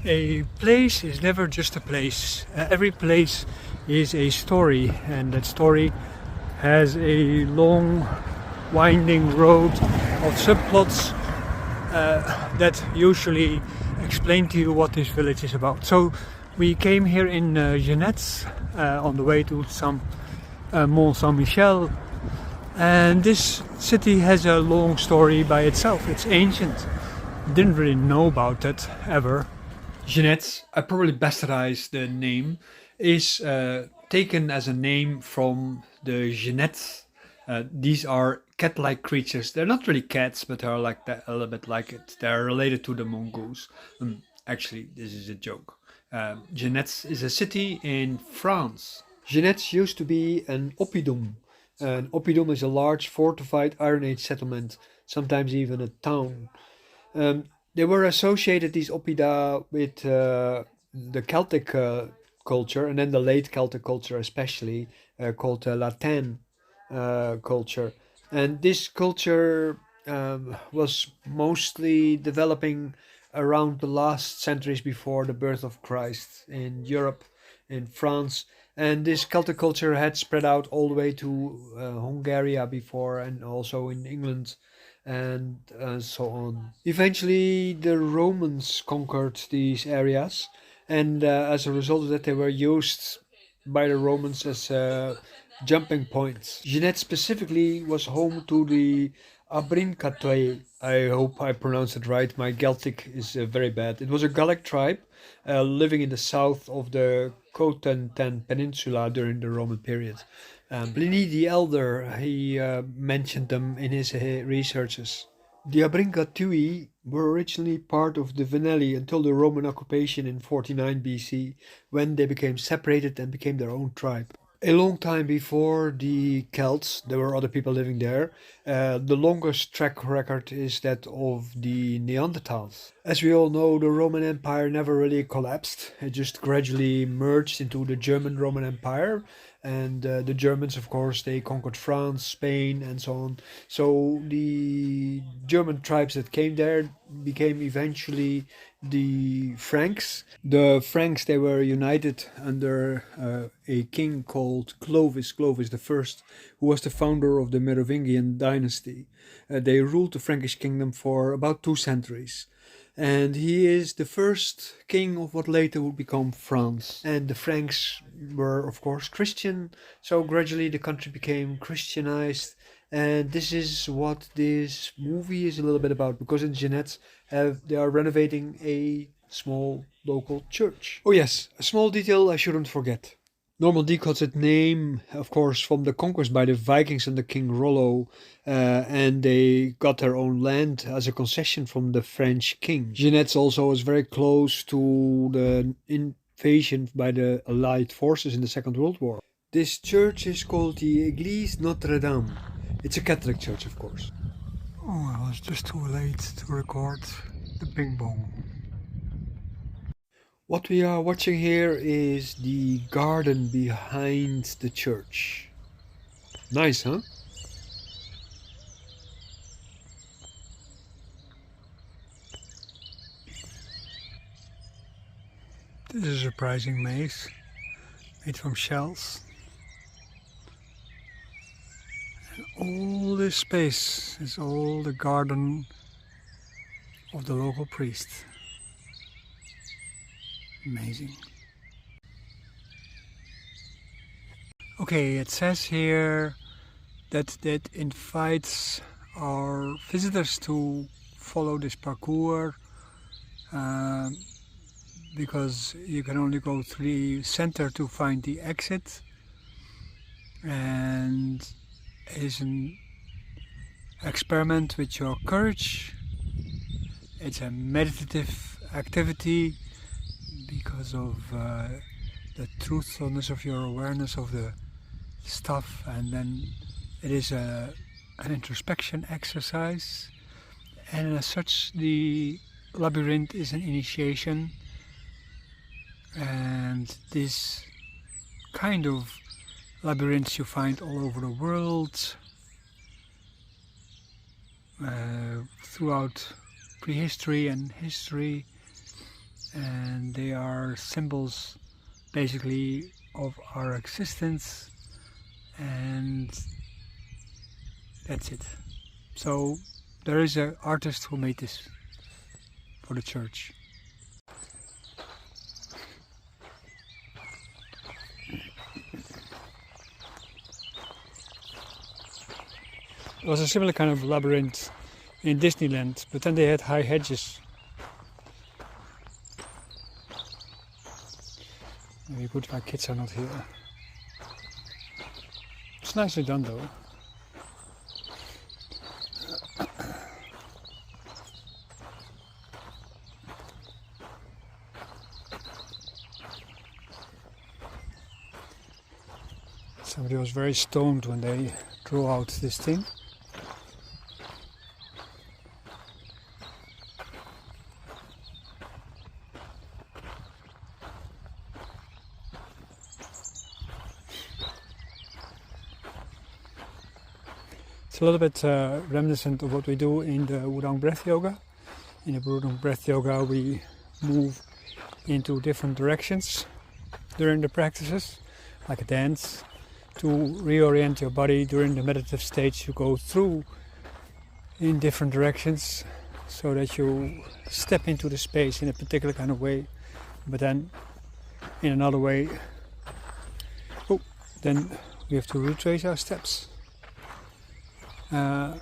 A place is never just a place. Every place is a story, and that story has a long, winding road of subplots that usually explain to you what this village is about. So we came here in Jeunesse on the way to Mont Saint-Michel, and this city has a long story by itself. It's ancient. Didn't really know about that ever. Jeunesse, I probably bastardized the name, is taken as a name from the genets. These are cat-like creatures. They're not really cats, but they're like that, a little bit like it. They're related to the mongoose. Actually, this is a joke. Jeunesse is a city in France. Jeunesse used to be an oppidum. An oppidum is a large fortified Iron Age settlement, sometimes even a town. They were associated, these oppida, with the Celtic culture, and then the late Celtic culture especially, called Latin culture. And this culture was mostly developing around the last centuries before the birth of Christ in Europe, in France. And this Celtic culture had spread out all the way to Hungary before, and also in England and so on. Eventually, the Romans conquered these areas, and as a result of that, they were used by the Romans as jumping points. Jeunesse specifically was home to the Abrincatois. I hope I pronounced it right. My Celtic is very bad. It was a Gallic tribe living in the south of the Cotentin Peninsula during the Roman period. Pliny the Elder, he mentioned them in his researches. The Abrincatui were originally part of the Venelli until the Roman occupation in 49 BC, when they became separated and became their own tribe. A long time before the Celts, there were other people living there. The longest track record is that of the Neanderthals. As we all know, the Roman Empire never really collapsed. It just gradually merged into the German Roman Empire. And the Germans, of course, they conquered France, Spain, and so on. So the German tribes that came there became eventually the Franks. The Franks, they were united under a king called Clovis the First, who was the founder of the Merovingian dynasty. They ruled the Frankish kingdom for about 2 centuries. And he is the first king of what later would become France. And the Franks were, of course, Christian, so gradually the country became Christianized. And this is what this movie is a little bit about, because in Jeunesse they are renovating a small local church. Oh yes, a small detail I shouldn't forget. Normandy got its name, of course, from the conquest by the Vikings under King Rollo, and they got their own land as a concession from the French king. Jeunesse also was very close to the invasion by the Allied forces in the Second World War. This church is called the Église Notre-Dame. It's a Catholic church, of course. Oh, I was just too late to record the ping pong. What we are watching here is the garden behind the church. Nice, huh? This is a surprising maze made from shells. And all this space is all the garden of the local priest. Amazing. Okay, it says here that it invites our visitors to follow this parkour because you can only go through the center to find the exit, and it is an experiment with your courage. It's a meditative activity because of the truthfulness of your awareness of the stuff, and then it is an introspection exercise, and as such the labyrinth is an initiation, and this kind of labyrinths you find all over the world throughout prehistory and history. and they are symbols basically of our existence, and that's it. So there is an artist who made this for the church. It was a similar kind of labyrinth in Disneyland, but then they had high hedges. Maybe good my kids are not here. It's nicely done though. Somebody was very stoned when they drew out this thing. It's a little bit reminiscent of what we do in the Wudang breath yoga. In the Wudang breath yoga we move into different directions during the practices, like a dance. To reorient your body during the meditative stage, you go through in different directions so that you step into the space in a particular kind of way, but then in another way, then we have to retrace our steps. And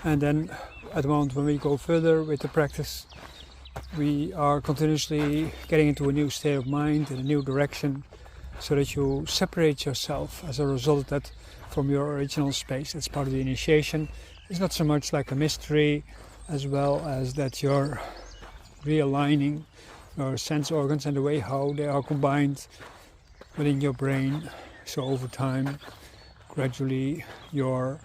then at the moment when we go further with the practice, we are continuously getting into a new state of mind and a new direction, so that you separate yourself as a result of that from your original space. That's part of the initiation. It's not so much like a mystery, as well as that you're realigning your sense organs and the way how they are combined within your brain. So over time, gradually your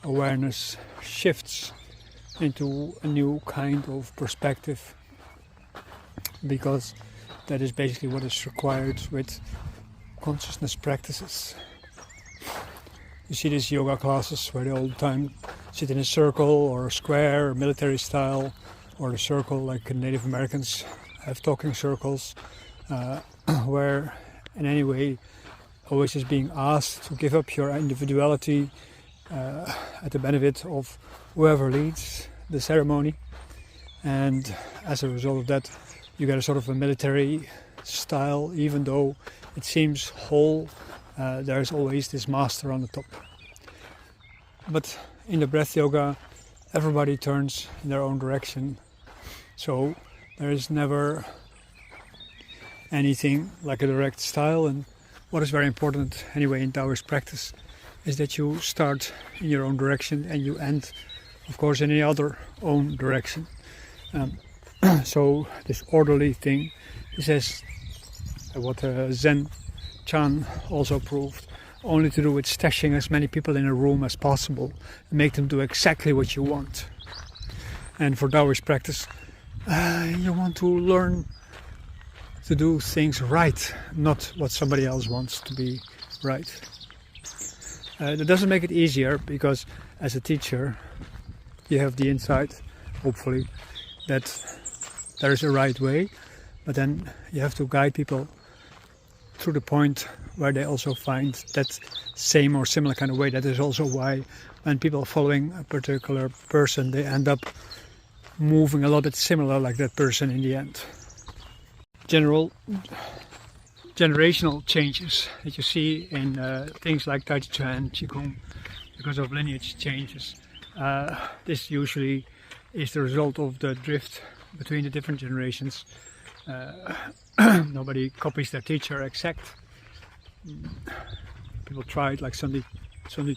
awareness shifts into a new kind of perspective, because that is basically what is required with consciousness practices. You see these yoga classes where they all the time sit in a circle or a square or military style, or a circle like Native Americans have talking circles, where in any way always is being asked to give up your individuality at the benefit of whoever leads the ceremony, and as a result of that you get a sort of a military style. Even though it seems whole, there's always this master on the top. But in the breath yoga, everybody turns in their own direction, so there is never anything like a direct style. And what is very important anyway in Daoist practice is that you start in your own direction and you end, of course, in any other own direction. So this orderly thing, this is what Zen Chan also proved, only to do with stashing as many people in a room as possible and make them do exactly what you want. And for Daoist practice, you want to learn to do things right, not what somebody else wants to be right. That doesn't make it easier, because as a teacher you have the insight, hopefully, that there is a right way, but then you have to guide people through the point where they also find that same or similar kind of way. That is also why when people are following a particular person, they end up moving a little bit similar like that person in the end. Generational changes that you see in things like taiji and qigong because of lineage changes. This usually is the result of the drift between the different generations. Nobody copies their teacher exact. People tried, like Sunday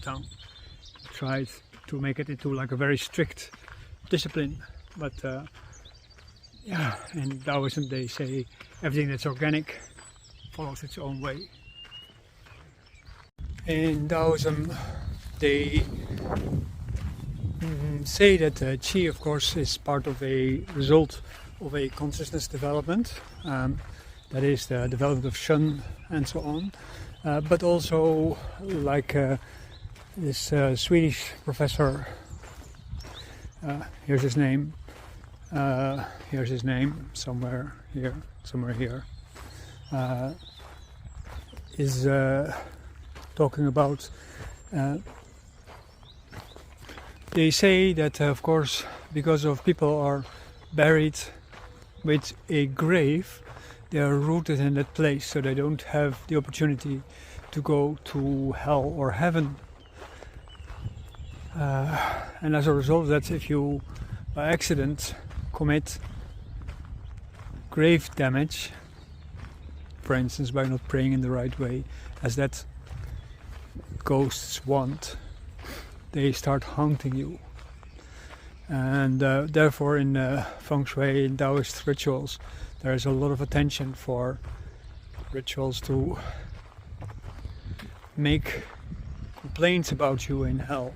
Town, tried to make it into like a very strict discipline, but yeah, in Daoism they say everything that's organic follows its own way. In Daoism they say that qi, of course, is part of a result of a consciousness development, that is the development of Shen and so on, but also like this Swedish professor, here's his name, Here's his name, somewhere here, is talking about. They say that, of course, because of people are buried with a grave, they are rooted in that place, so they don't have the opportunity to go to hell or heaven. And as a result of that, if you by accident commit grave damage, for instance by not praying in the right way, as that ghosts want, they start haunting you. And therefore in feng shui, in Daoist rituals, there is a lot of attention for rituals to make complaints about you in hell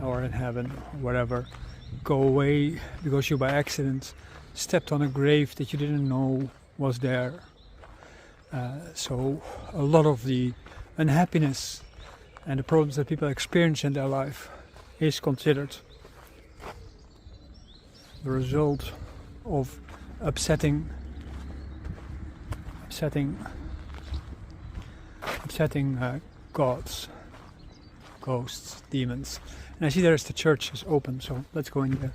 or in heaven or whatever go away because you by accident stepped on a grave that you didn't know was there. So a lot of the unhappiness and the problems that people experience in their life is considered the result of upsetting gods, ghosts, demons. And I see there's the church is open, so let's go in there.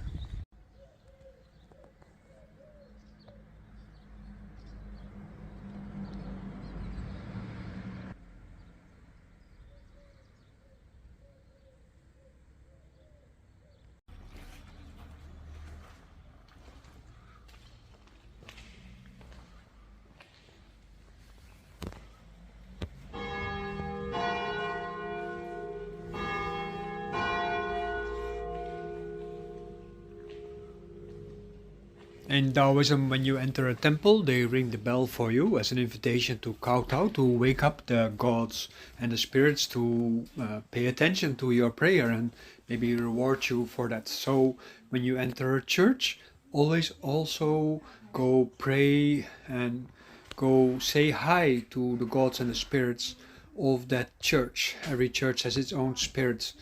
In Daoism, when you enter a temple, they ring the bell for you as an invitation to kowtow, to wake up the gods and the spirits to pay attention to your prayer and maybe reward you for that. So when you enter a church, always also go pray and go say hi to the gods and the spirits of that church. Every church has its own spirits.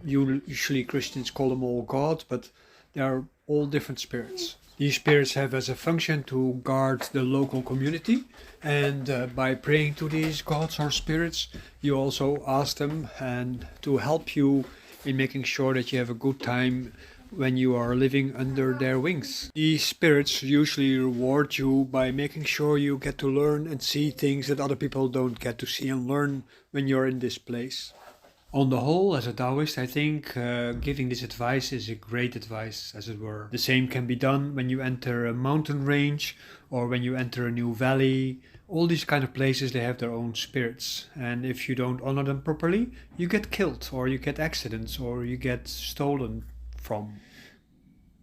Usually Christians call them all gods, but they are all different spirits. These spirits have as a function to guard the local community, and by praying to these gods or spirits, you also ask them and to help you in making sure that you have a good time when you are living under their wings. These spirits usually reward you by making sure you get to learn and see things that other people don't get to see and learn when you're in this place. On the whole, as a Daoist, I think giving this advice is a great advice, as it were. The same can be done when you enter a mountain range or when you enter a new valley. All these kind of places, they have their own spirits. And if you don't honor them properly, you get killed or you get accidents or you get stolen from.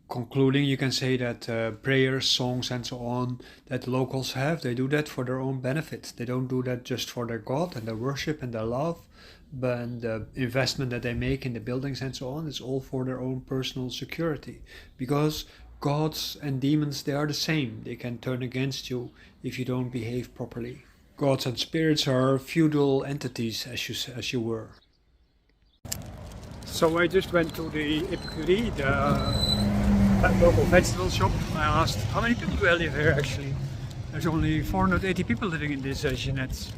Concluding, you can say that prayers, songs and so on that locals have, they do that for their own benefit. They don't do that just for their God and their worship and their love, but the investment that they make in the buildings and so on is all for their own personal security. Because gods and demons, they are the same. They can turn against you if you don't behave properly. Gods and spirits are feudal entities, as you were. So I just went to the Epicuri, the local vegetable shop. I asked, how many people do I live here actually? There's only 480 people living in this Jeanette,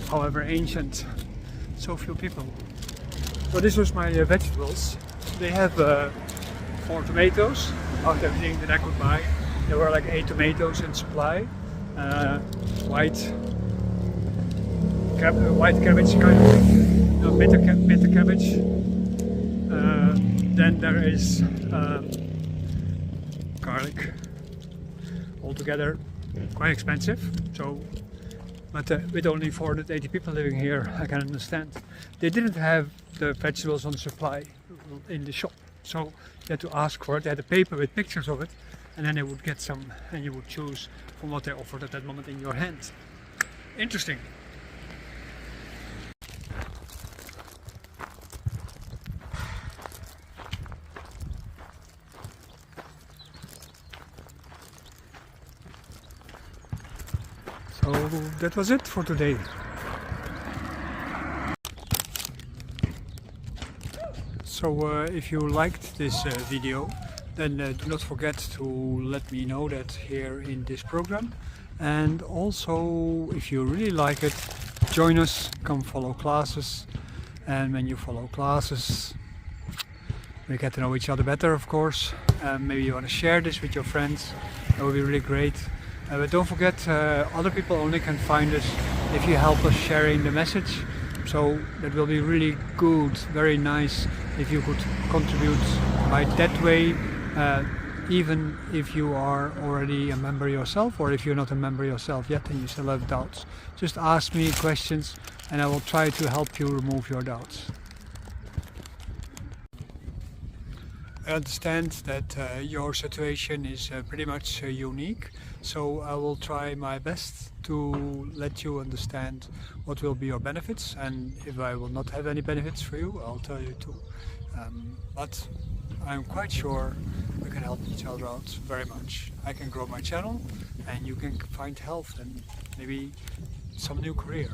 however ancient. So few people. So this was my vegetables. They have 4 tomatoes, out of everything that I could buy. There were like 8 tomatoes in supply. White cabbage kind of thing, no, bitter cabbage. Then there is garlic. Altogether quite expensive. So. But with only 480 people living here, I can understand. They didn't have the vegetables on supply in the shop, so you had to ask for it. They had a paper with pictures of it, and then they would get some, and you would choose from what they offered at that moment in your hand. Interesting. So that was it for today. So if you liked this video, then do not forget to let me know that here in this program. And also, if you really like it, join us, come follow classes. And when you follow classes, we get to know each other better, of course. Maybe you want to share this with your friends. That would be really great. But don't forget, other people only can find us if you help us sharing the message. So that will be really good, very nice if you could contribute by that way, even if you are already a member yourself, or if you're not a member yourself yet and you still have doubts. Just ask me questions and I will try to help you remove your doubts. I understand that your situation is pretty much unique, so I will try my best to let you understand what will be your benefits, and if I will not have any benefits for you, I'll tell you too. But I'm quite sure we can help each other out very much. I can grow my channel and you can find health and maybe some new career.